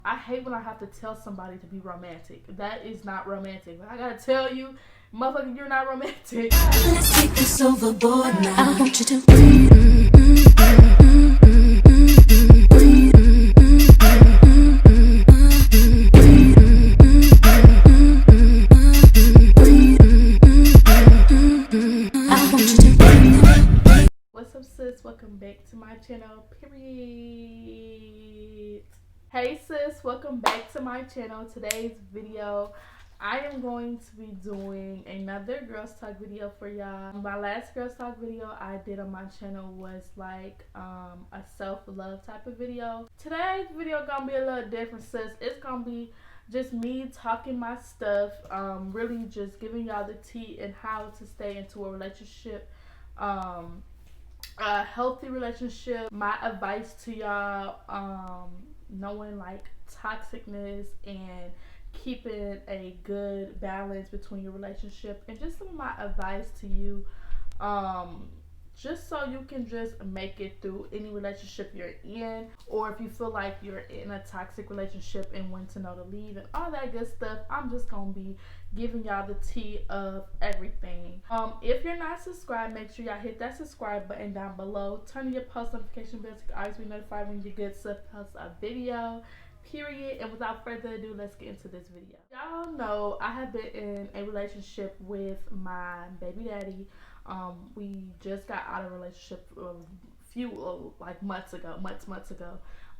I hate when I have to tell somebody to be romantic. That is not romantic. I gotta tell you, motherfucker, you're not romantic. Let's take this overboard now. I want you to What's up, sis? Welcome back to my channel, period. Hey sis, welcome back to my channel. Today's video, I am going to be doing another girls talk video for y'all. My last girls talk video I did on my channel was like a self-love type of video. Today's video gonna be a little different, sis. It's gonna be just me talking my stuff, really just giving y'all the tea and how to stay into a relationship, a healthy relationship, my advice to y'all, knowing like toxicness and keeping a good balance between your relationship, and just some of my advice to you, just so you can just make it through any relationship you're in, or if you feel like you're in a toxic relationship and when to know to leave and all that good stuff. I'm just gonna be giving y'all the tea of everything. If you're not subscribed, make sure y'all hit that subscribe button down below. Turn on your post notification bell so you can always be notified when you get to post a video, period. And without further ado, let's get into this video. Y'all know I have been in a relationship with my baby daddy. We just got out of a relationship a few like months ago.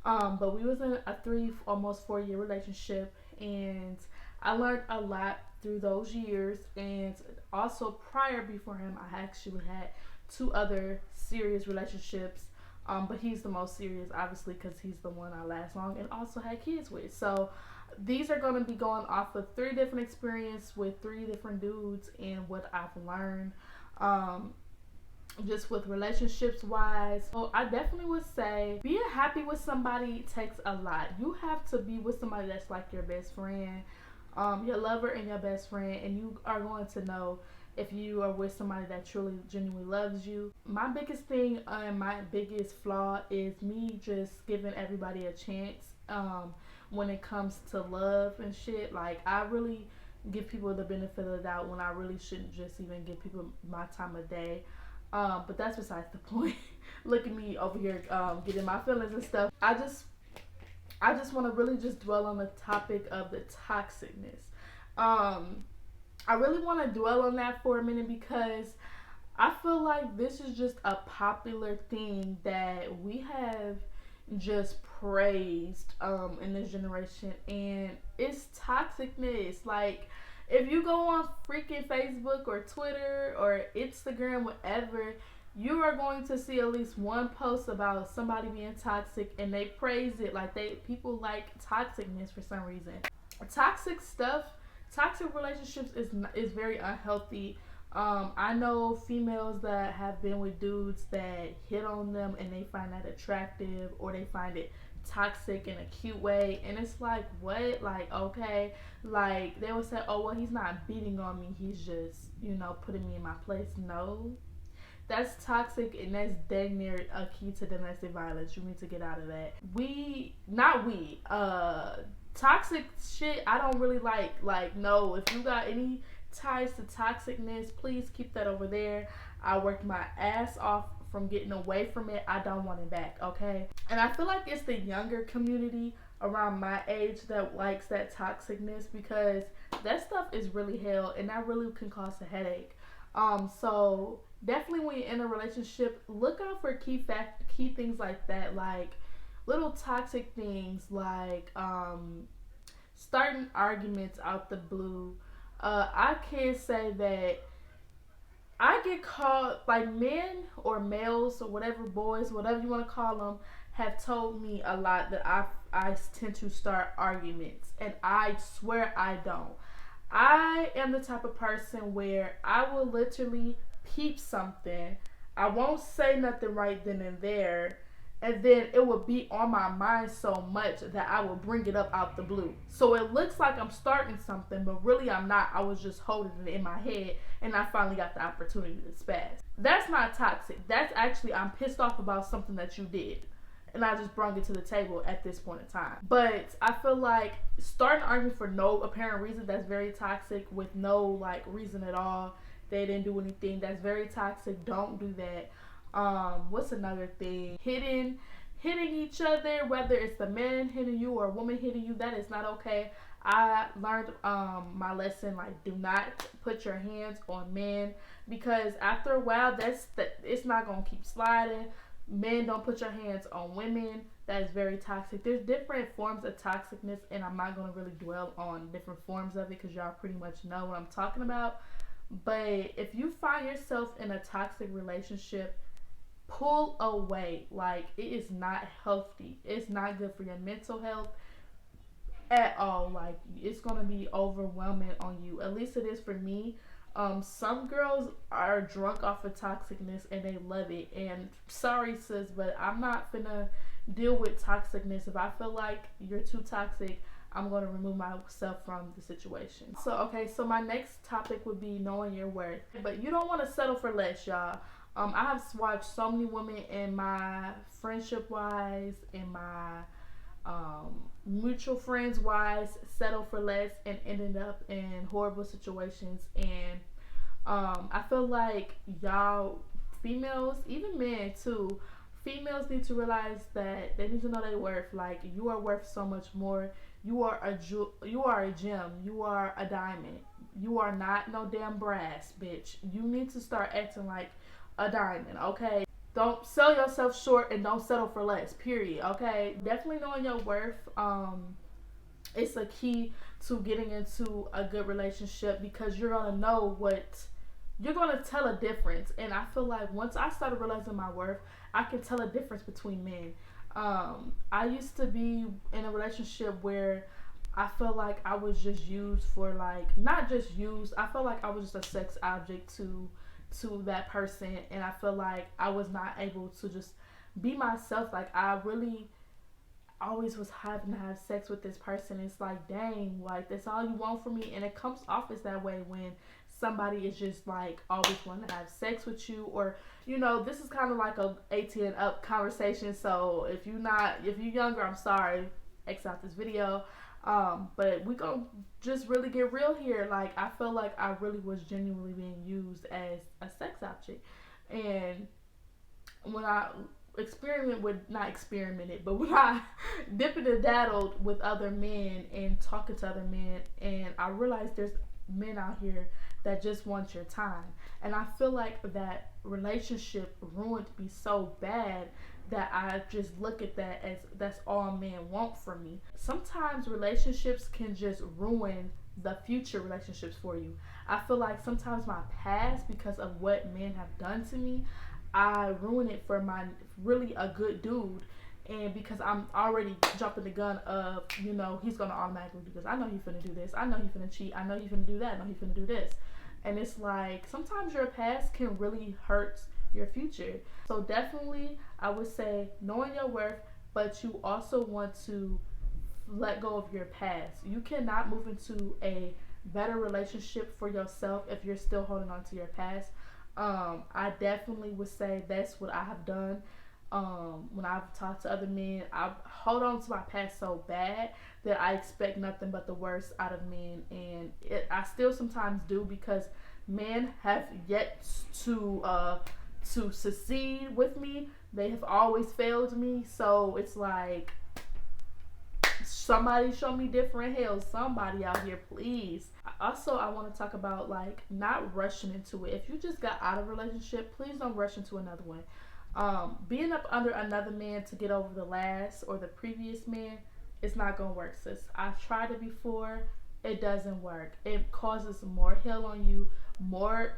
But we was in a 3 almost 4 year relationship, and I learned a lot through those years. And also prior, before him, I actually had 2 other serious relationships, but he's the most serious, obviously, because he's the one I last long and also had kids with. So these are going to be going off of 3 different experiences with 3 different dudes and what I've learned, just with relationships wise. So I definitely would say being happy with somebody takes a lot. You have to be with somebody that's like your best friend, your lover and your best friend, and you are going to know if you are with somebody that truly genuinely loves you. My biggest thing and my biggest flaw is me just giving everybody a chance, when it comes to love and shit. Like, I really give people the benefit of the doubt when I really shouldn't just even give people my time of day. But that's besides the point. Look at me over here, getting my feelings and stuff. I just want to really just dwell on the topic of the toxicness. I really want to dwell on that for a minute because I feel like this is just a popular thing that we have just praised in this generation, and it's toxicness. Like, if you go on freaking Facebook or Twitter or Instagram, whatever, you are going to see at least one post about somebody being toxic, and they praise it. Like, people like toxicness for some reason. Toxic relationships is very unhealthy. I know females that have been with dudes that hit on them and they find that attractive, or they find it toxic in a cute way, and it's like, what? Like, okay, like they would say, oh well, he's not beating on me, he's just, putting me in my place. No, that's toxic, and that's dang near a key to domestic violence. You need to get out of that. Toxic shit I don't really like. No, if you got any ties to toxicness, please keep that over there. I worked my ass off from getting away from it. I don't want it back, okay? And I feel like it's the younger community around my age that likes that toxicness, because that stuff is really hell, and that really can cause a headache. So definitely when you're in a relationship, look out for key things like that, like little toxic things, like starting arguments out the blue. I can say that I get called, like, men or males or whatever, boys, whatever you want to call them, have told me a lot that I tend to start arguments, and I swear I don't. I am the type of person where I will literally peep something. I won't say nothing right then and there, and then it will be on my mind so much that I will bring it up out the blue. So it looks like I'm starting something, but really I'm not. I was just holding it in my head, and I finally got the opportunity to spaz. That's not toxic. That's actually, I'm pissed off about something that you did, and I just brought it to the table at this point in time. But I feel like starting an argument for no apparent reason, that's very toxic. With no like reason at all, they didn't do anything, that's very toxic. Don't do that. What's another thing? Hitting each other, whether it's the man hitting you or a woman hitting you, that is not okay. I learned my lesson, like, do not put your hands on men, because after a while it's not gonna keep sliding. Men, don't put your hands on women. That is very toxic. There's different forms of toxicness, and I'm not gonna really dwell on different forms of it because y'all pretty much know what I'm talking about. But if you find yourself in a toxic relationship, pull away. Like, it is not healthy. It's not good for your mental health at all. Like, it's gonna be overwhelming on you. At least it is for me. Some girls are drunk off of toxicness and they love it. And sorry, sis, but I'm not finna deal with toxicness. If I feel like you're too toxic, I'm going to remove myself from the situation. So my next topic would be knowing your worth. But you don't want to settle for less, y'all. I have watched so many women in my friendship-wise, in my mutual friends-wise, settle for less and ended up in horrible situations. And I feel like y'all, females, even men too, females need to realize that they need to know their worth. Like, you are worth so much more. You are a gem. You are a diamond. You are not no damn brass, bitch. You need to start acting like a diamond, okay? Don't sell yourself short and don't settle for less, period, okay? Definitely knowing your worth, it's a key to getting into a good relationship, because you're going to know you're going to tell a difference. And I feel like once I started realizing my worth, I can tell a difference between men. I used to be in a relationship where I felt like I was just used for, like, not just used, I felt like I was just a sex object to that person, and I feel like I was not able to just be myself. Like, I really always was having to have sex with this person. It's like, dang, like, that's all you want from me. And it comes off as that way when somebody is just like always wanting to have sex with you. Or, you know, this is kind of like a 18 up conversation, so if you're younger, I'm sorry, X out this video. But we gonna just really get real here. Like, I feel like I really was genuinely being used as a sex object. And when I when I dipped and daddled with other men and talking to other men, and I realized there's men out here that just want your time. And I feel like that relationship ruined me so bad that I just look at that as that's all men want from me. Sometimes relationships can just ruin the future relationships for you. I feel like sometimes my past, because of what men have done to me, I ruin it for my really a good dude. And because I'm already jumping the gun of, you know, he's gonna automatically do this. I know he's finna do this. I know he's finna cheat. I know he's finna do that. I know he's finna do this. And it's like, sometimes your past can really hurt your future. So definitely, I would say knowing your worth, but you also want to let go of your past. You cannot move into a better relationship for yourself if you're still holding on to your past. I definitely would say that's what I have done. When I've talked to other men, I hold on to my past so bad that I expect nothing but the worst out of men, and I still sometimes do, because men have yet to succeed with me. They have always failed me, so it's like, somebody show me different. Hell, somebody out here, please. Also, I want to talk about, like, not rushing into it. If you just got out of a relationship, please don't rush into another one. Being up under another man to get over the last or the previous man, it's not gonna work, sis. I've tried it before. It doesn't work. It causes more hell on you, more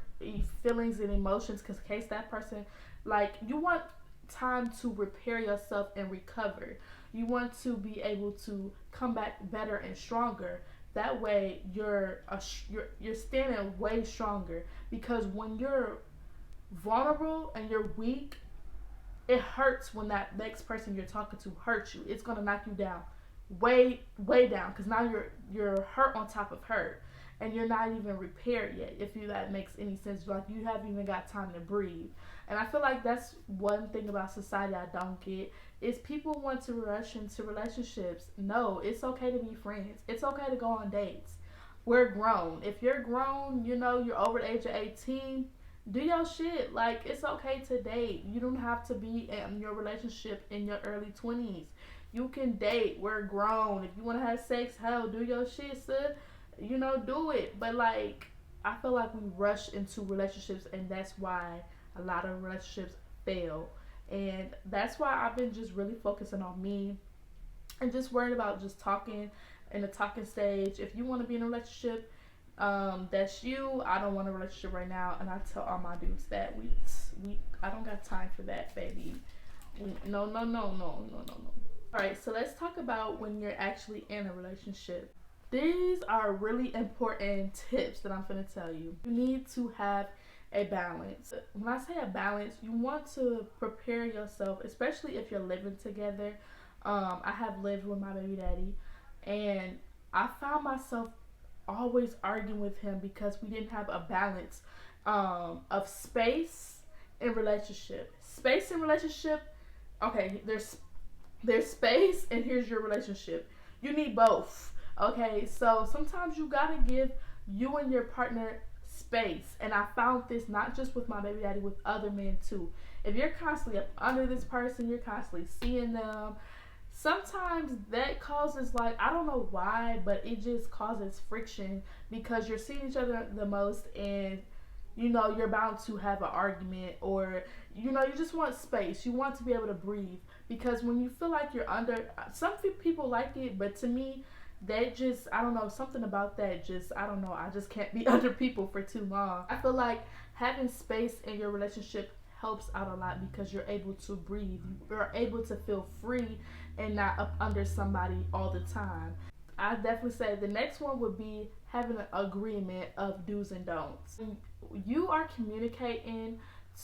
feelings and emotions, because in case that person, like, you want time to repair yourself and recover. You want to be able to come back better and stronger. That way you're standing way stronger, because when you're vulnerable and you're weak, it hurts when that next person you're talking to hurts you. It's gonna knock you down, way down, because now you're hurt on top of hurt, and you're not even repaired yet. If that makes any sense, like, you haven't even got time to breathe. And I feel like that's one thing about society I don't get, is people want to rush into relationships. No, it's okay to be friends. It's okay to go on dates. We're grown. If you're grown, you know, you're over the age of 18, do your shit. Like, it's okay to date. You don't have to be in your relationship in your early 20s. You can date. We're grown. If you want to have sex, hell, do your shit, sis. You know, do it. But, like, I feel like we rush into relationships, and that's why a lot of relationships fail. And that's why I've been just really focusing on me and just worried about just talking in the talking stage. If you want to be in a relationship, that's you. I don't want a relationship right now, and I tell all my dudes that we I don't got time for that, baby. No. All right, so let's talk about when you're actually in a relationship. These are really important tips that I'm gonna tell you. You need to have a balance. When I say a balance, you want to prepare yourself, especially if you're living together. I have lived with my baby daddy, and I found myself always arguing with him because we didn't have a balance of space in relationship. Space in relationship. Okay, there's space, and here's your relationship. You need both. Okay, so sometimes you gotta give you and your partner space. And I found this not just with my baby daddy, with other men too. If you're constantly up under this person, you're constantly seeing them, sometimes that causes, like, I don't know why, but it just causes friction because you're seeing each other the most, and you know you're bound to have an argument, or you know you just want space. You want to be able to breathe, because when you feel like you're under, some people like it, but to me, that just, I don't know, something about that just, I don't know, I just can't be under people for too long. I feel like having space in your relationship helps out a lot because you're able to breathe. You're able to feel free and not up under somebody all the time. I definitely say the next one would be having an agreement of do's and don'ts. When you are communicating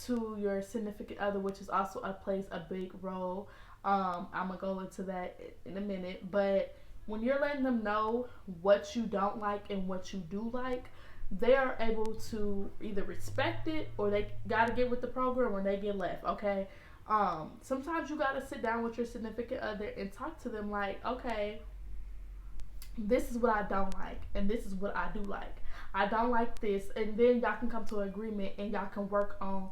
to your significant other, which is also plays a big role. I'm gonna go into that in a minute, but when you're letting them know what you don't like and what you do like, they are able to either respect it, or they gotta get with the program, or they get left. Okay. Sometimes you gotta sit down with your significant other and talk to them like, okay, this is what I don't like, and this is what I do like. I don't like this, and then y'all can come to an agreement, and y'all can work on,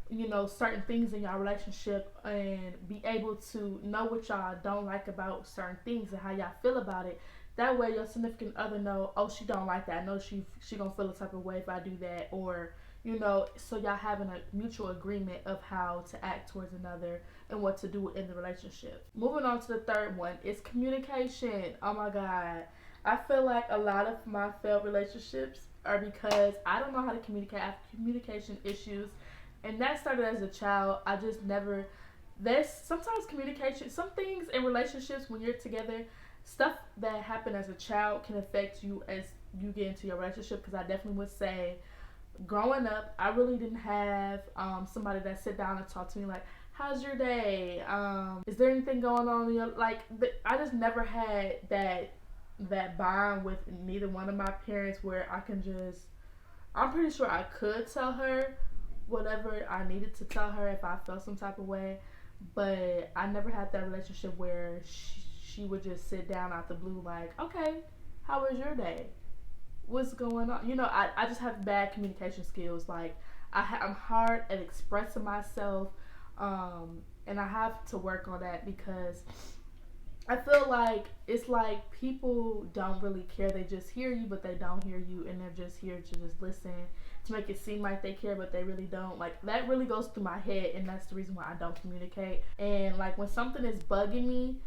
you know, certain things in y'all relationship, and be able to know what y'all don't like about certain things and how y'all feel about it. That way your significant other know, oh, she don't like that. I know she gonna feel a type of way if I do that, or you know, so y'all having a mutual agreement of how to act towards another and what to do in the relationship. Moving on to the third one is communication. Oh my God. I feel like a lot of my failed relationships are because I don't know how to communicate. I have communication issues, and that started as a child. I just never, there's sometimes communication, some things in relationships when you're together, stuff that happened as a child can affect you as you get into your relationship. Because I definitely would say, growing up, I really didn't have somebody that sit down and talk to me like, how's your day? Is there anything going on in your, like, I just never had that bond with neither one of my parents where I can just, I'm pretty sure I could tell her whatever I needed to tell her if I felt some type of way, but I never had that relationship where she would just sit down out the blue like, okay, how was your day? What's going on? You know, I just have bad communication skills. Like, I'm hard at expressing myself, and I have to work on that because I feel like it's like people don't really care. They just hear you, but they don't hear you, and they're just here to just listen, to make it seem like they care, but they really don't. Like, that really goes through my head, and that's the reason why I don't communicate. And like, when something is bugging me,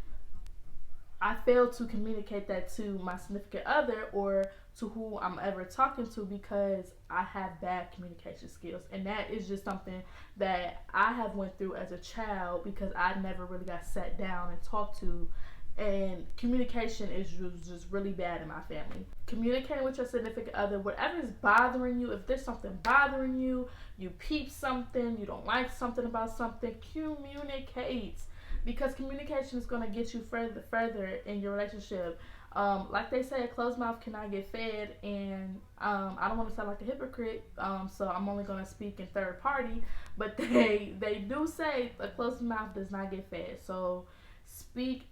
I fail to communicate that to my significant other or to who I'm ever talking to because I have bad communication skills. And that is just something that I have went through as a child because I never really got sat down and talked to. And communication is just really bad in my family. Communicating with your significant other, whatever is bothering you, if there's something bothering you, you peep something, you don't like something about something, communicate. Because communication is going to get you further in your relationship. Like they say, a closed mouth cannot get fed, and I don't want to sound like a hypocrite, so I'm only going to speak in third party, but they do say a closed mouth does not get fed. So speak,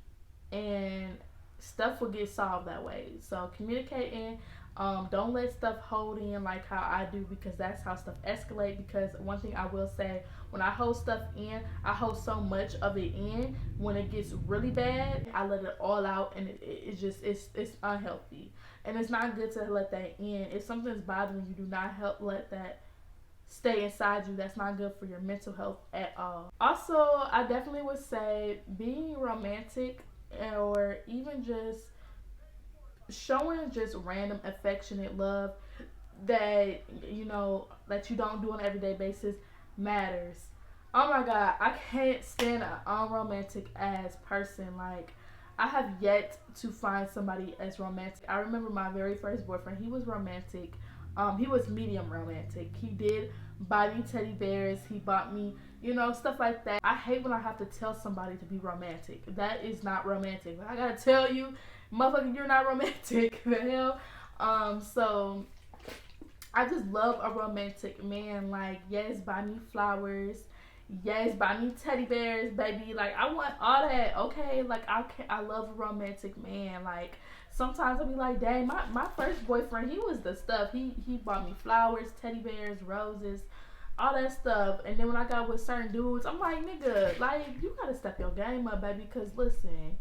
and stuff will get solved that way. So communicating, don't let stuff hold in like how I do, because that's how stuff escalate. Because one thing I will say, when I hold stuff in, I hold so much of it in. When it gets really bad, I let it all out, and it's unhealthy, and it's not good to let that in. If something's bothering you, do not let that stay inside you. That's not good for your mental health at all. Also, I definitely would say being romantic, or even just showing just random affectionate love that that you don't do on an everyday basis matters. Oh my god, I can't stand an unromantic ass person. Like, I have yet to find somebody as romantic. I remember my very first boyfriend. He was romantic. He was medium romantic. He did buy me teddy bears. He bought me, stuff like that. I hate when I have to tell somebody to be romantic. That is not romantic. I gotta tell you, motherfucker, you're not romantic. The hell. So I just love a romantic man. Like, yes, buy me flowers. Yes, buy me teddy bears, baby. Like, I want all that. Okay, like, I love a romantic man. Like, sometimes I'll be like, dang, my first boyfriend, he was the stuff. He bought me flowers, teddy bears, roses, all that stuff. And then when I got with certain dudes, I'm like, nigga, like, you gotta step your game up, baby. Cause listen,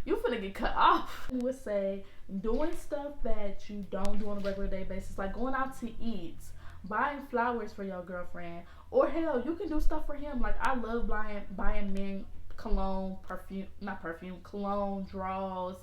you finna get cut off. I would say doing stuff that you don't do on a regular day basis, like going out to eat, buying flowers for your girlfriend, or hell, you can do stuff for him. Like, I love buying men cologne, cologne, drawers,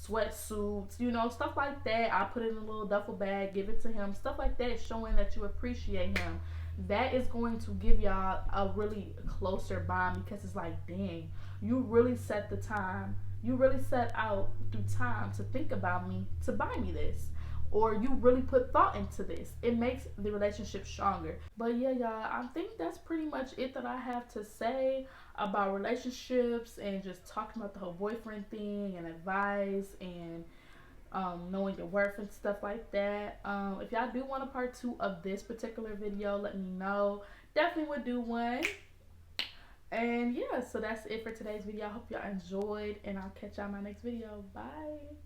sweatsuits, stuff like that. I put it in a little duffel bag, give it to him, stuff like that, showing that you appreciate him. That is going to give y'all a really closer bond, because it's like, dang, you really set the time. You really set out through time to think about me, to buy me this. Or you really put thought into this. It makes the relationship stronger. But yeah, y'all, I think that's pretty much it that I have to say about relationships, and just talking about the whole boyfriend thing, and advice, and knowing your worth and stuff like that. If y'all do want a part 2 of this particular video, let me know. Definitely would do one. And yeah, so that's it for today's video. I hope y'all enjoyed, and I'll catch y'all in my next video. Bye.